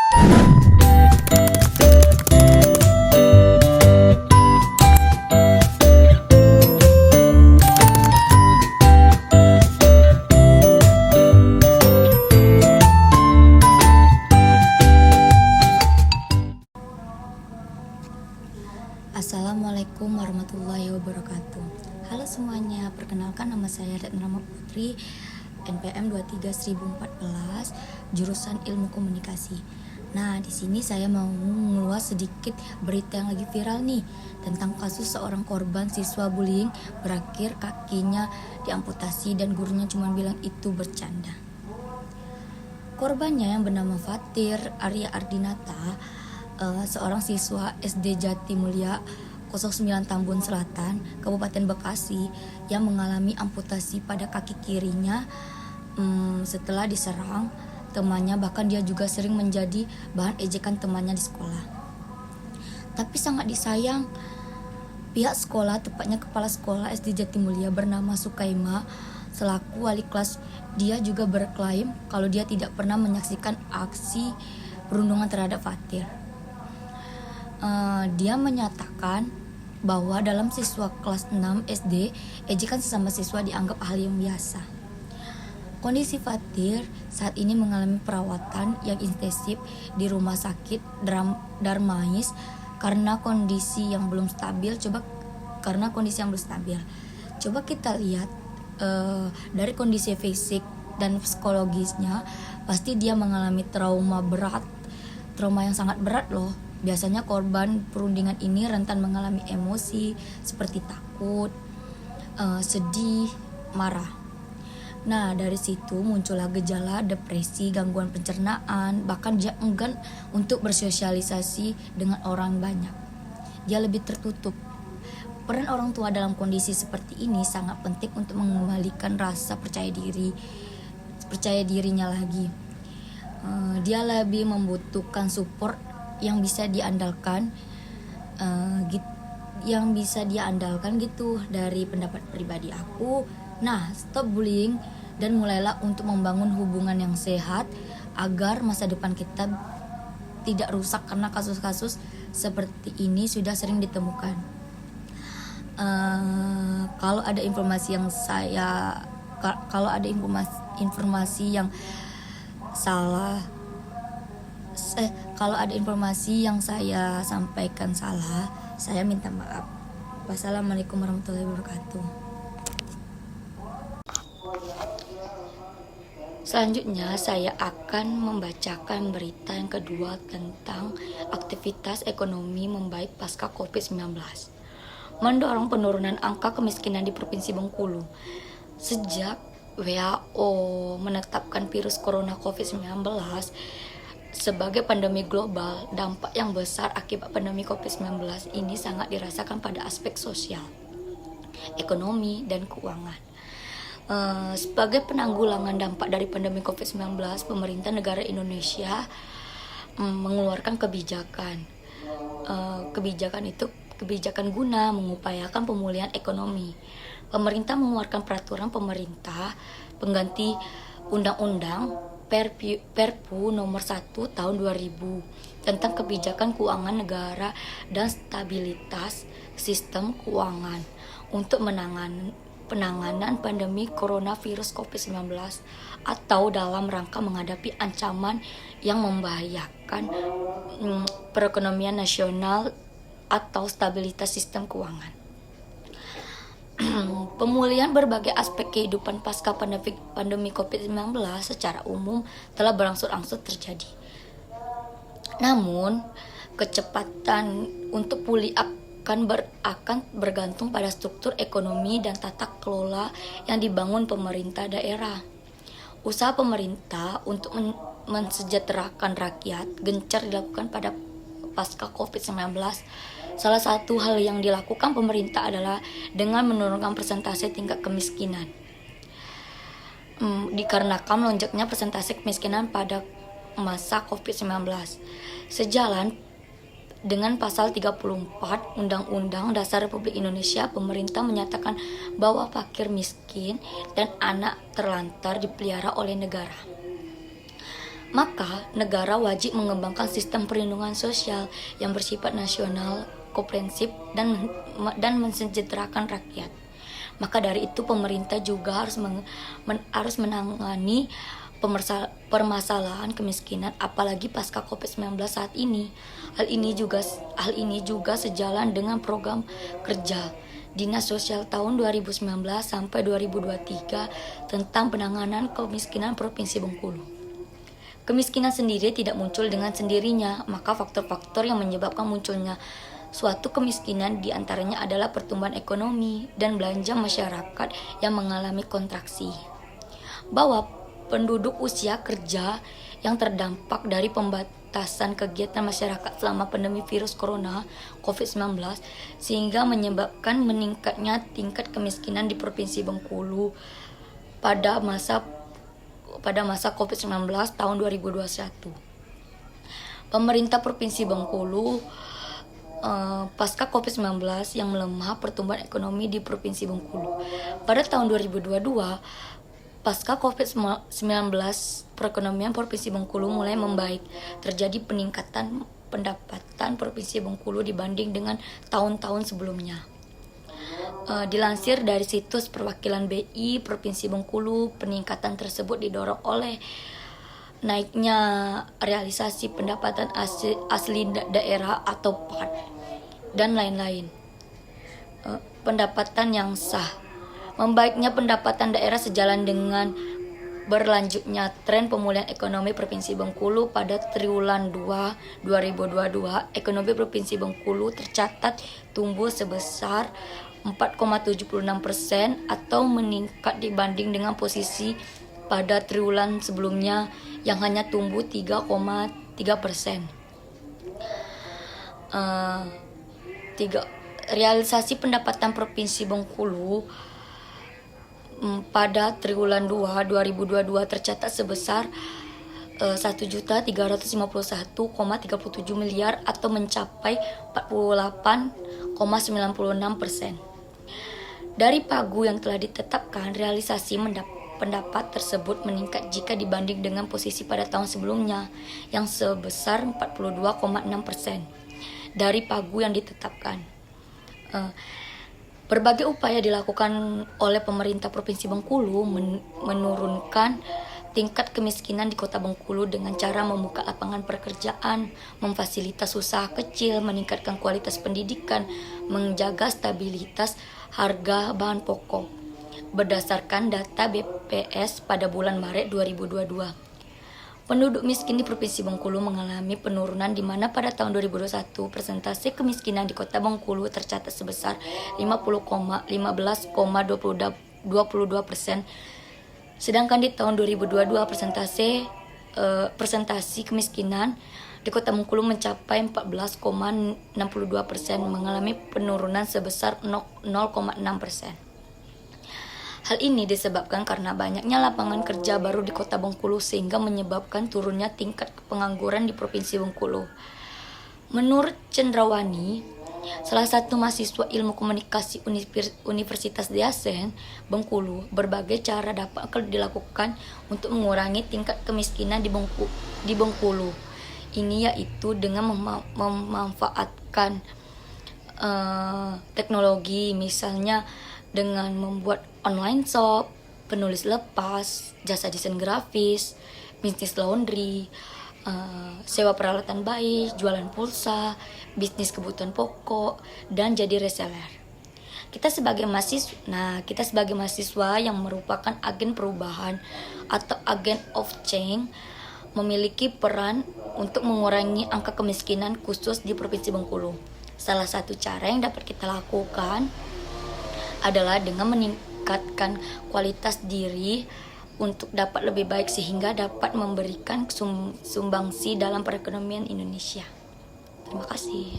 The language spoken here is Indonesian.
Assalamualaikum warahmatullahi wabarakatuh. Halo semuanya, perkenalkan nama saya Retnama Putri, NPM 23.014, jurusan Ilmu Komunikasi. Nah, di sini saya mau mengulas sedikit berita yang lagi viral nih tentang kasus seorang korban siswa bullying berakhir kakinya diamputasi dan gurunya cuma bilang itu bercanda. Korbannya yang bernama Fatir Arya Ardinata, seorang siswa SD Jatimulya 09 Tambun Selatan, Kabupaten Bekasi, yang mengalami amputasi pada kaki kirinya setelah diserang temannya. Bahkan dia juga sering menjadi bahan ejekan temannya di sekolah. Tapi sangat disayang, pihak sekolah, tepatnya kepala sekolah SD Jatimulya bernama Sukaima, selaku wali kelas, dia juga berklaim kalau dia tidak pernah menyaksikan aksi perundungan terhadap Fatir. Dia menyatakan bahwa dalam siswa kelas 6 SD, ejekan sesama siswa dianggap hal yang biasa. Kondisi Fatir saat ini mengalami perawatan yang intensif di Rumah Sakit Darmais karena kondisi yang belum stabil. Coba kita lihat dari kondisi fisik dan psikologisnya, pasti dia mengalami trauma yang sangat berat loh. Biasanya korban perundingan ini rentan mengalami emosi seperti takut, sedih, marah. Nah, dari situ muncullah gejala depresi, gangguan pencernaan, bahkan dia enggan untuk bersosialisasi dengan orang banyak. Dia lebih tertutup. Peran orang tua dalam kondisi seperti ini sangat penting untuk mengembalikan rasa percaya dirinya lagi. Dia lebih membutuhkan support yang bisa diandalkan gitu dari pendapat pribadi aku. Nah, stop bullying dan mulailah untuk membangun hubungan yang sehat agar masa depan kita tidak rusak, karena kasus-kasus seperti ini sudah sering ditemukan. Kalau ada informasi yang saya sampaikan salah, saya minta maaf. Wassalamualaikum warahmatullahi wabarakatuh. Selanjutnya saya akan membacakan berita yang kedua tentang aktivitas ekonomi membaik pasca COVID-19. Mendorong penurunan angka kemiskinan di Provinsi Bengkulu. Sejak WHO menetapkan virus corona COVID-19 sebagai pandemi global, dampak yang besar akibat pandemi COVID-19 ini sangat dirasakan pada aspek sosial, ekonomi, dan keuangan. Sebagai penanggulangan dampak dari pandemi COVID-19, pemerintah negara Indonesia mengeluarkan kebijakan guna mengupayakan pemulihan ekonomi. Pemerintah mengeluarkan peraturan pemerintah pengganti Undang-Undang Perpu Nomor 1 Tahun 2000 tentang kebijakan keuangan negara dan stabilitas sistem keuangan untuk penanganan pandemi coronavirus COVID-19 atau dalam rangka menghadapi ancaman yang membahayakan perekonomian nasional atau stabilitas sistem keuangan. Pemulihan berbagai aspek kehidupan pasca pandemi COVID-19 secara umum telah berangsur-angsur terjadi. Namun, kecepatan untuk pulih akan bergantung pada struktur ekonomi dan tata kelola yang dibangun pemerintah daerah. Usaha pemerintah untuk mensejahterakan rakyat gencar dilakukan pada pasca COVID-19. Salah satu hal yang dilakukan pemerintah adalah dengan menurunkan persentase tingkat kemiskinan. Dikarenakan melonjaknya persentase kemiskinan pada masa COVID-19. Sejalan dengan pasal 34 Undang-Undang Dasar Republik Indonesia, pemerintah menyatakan bahwa fakir miskin dan anak terlantar dipelihara oleh negara. Maka negara wajib mengembangkan sistem perlindungan sosial yang bersifat nasional, komprehensif, dan mensejahterakan rakyat. Maka dari itu pemerintah juga harus menangani permasalahan kemiskinan apalagi pasca COVID-19 saat ini. Hal ini juga sejalan dengan program kerja Dinas Sosial tahun 2019 sampai 2023 tentang penanganan kemiskinan Provinsi Bengkulu. Kemiskinan sendiri tidak muncul dengan sendirinya, maka faktor-faktor yang menyebabkan munculnya suatu kemiskinan diantaranya adalah pertumbuhan ekonomi dan belanja masyarakat yang mengalami kontraksi. Bahwa penduduk usia kerja yang terdampak dari pembatasan kegiatan masyarakat selama pandemi virus corona COVID-19 sehingga menyebabkan meningkatnya tingkat kemiskinan di Provinsi Bengkulu pada masa COVID-19 tahun 2021. Pemerintah Provinsi Bengkulu pasca COVID-19 yang melemah pertumbuhan ekonomi di Provinsi Bengkulu. Pada tahun 2022, pasca COVID-19, perekonomian Provinsi Bengkulu mulai membaik. Terjadi peningkatan pendapatan Provinsi Bengkulu dibanding dengan tahun-tahun sebelumnya. Dilansir dari situs perwakilan BI Provinsi Bengkulu, peningkatan tersebut didorong oleh naiknya realisasi pendapatan asli daerah atau PAD dan lain-lain. Pendapatan yang sah. Membaiknya pendapatan daerah sejalan dengan berlanjutnya tren pemulihan ekonomi Provinsi Bengkulu. Pada triwulan 2 2022, ekonomi Provinsi Bengkulu tercatat tumbuh sebesar 4,76% atau meningkat dibanding dengan posisi pada triwulan sebelumnya yang hanya tumbuh 3,3%. Realisasi pendapatan Provinsi Bengkulu pada triwulan 2 2022 tercatat sebesar 1.351,37 miliar atau mencapai 48,96%. Dari pagu yang telah ditetapkan, realisasi pendapat tersebut meningkat jika dibanding dengan posisi pada tahun sebelumnya yang sebesar 42,6% dari pagu yang ditetapkan. Berbagai upaya dilakukan oleh pemerintah Provinsi Bengkulu menurunkan tingkat kemiskinan di Kota Bengkulu dengan cara membuka lapangan pekerjaan, memfasilitas usaha kecil, meningkatkan kualitas pendidikan, menjaga stabilitas harga bahan pokok. Berdasarkan data BPS pada bulan Maret 2022, penduduk miskin di Provinsi Bengkulu mengalami penurunan di mana pada tahun 2021 persentase kemiskinan di Kota Bengkulu tercatat sebesar 15,22%, sedangkan di tahun 2022 persentase kemiskinan di Kota Bengkulu mencapai 14,62%, mengalami penurunan sebesar 0,6%. Hal ini disebabkan karena banyaknya lapangan kerja baru di Kota Bengkulu sehingga menyebabkan turunnya tingkat pengangguran di Provinsi Bengkulu. Menurut Cendrawani, salah satu mahasiswa ilmu komunikasi Universitas Diasen Bengkulu, berbagai cara dapat dilakukan untuk mengurangi tingkat kemiskinan di Bengkulu. Ini yaitu dengan memanfaatkan teknologi, misalnya dengan membuat online shop, penulis lepas, jasa desain grafis, bisnis laundry, sewa peralatan bayi, jualan pulsa, bisnis kebutuhan pokok, dan jadi reseller. Kita sebagai mahasiswa yang merupakan agen perubahan atau agen of change memiliki peran untuk mengurangi angka kemiskinan khusus di Provinsi Bengkulu. Salah satu cara yang dapat kita lakukan adalah dengan meningkatkan kualitas diri untuk dapat lebih baik sehingga dapat memberikan sumbangsi dalam perekonomian Indonesia. Terima kasih.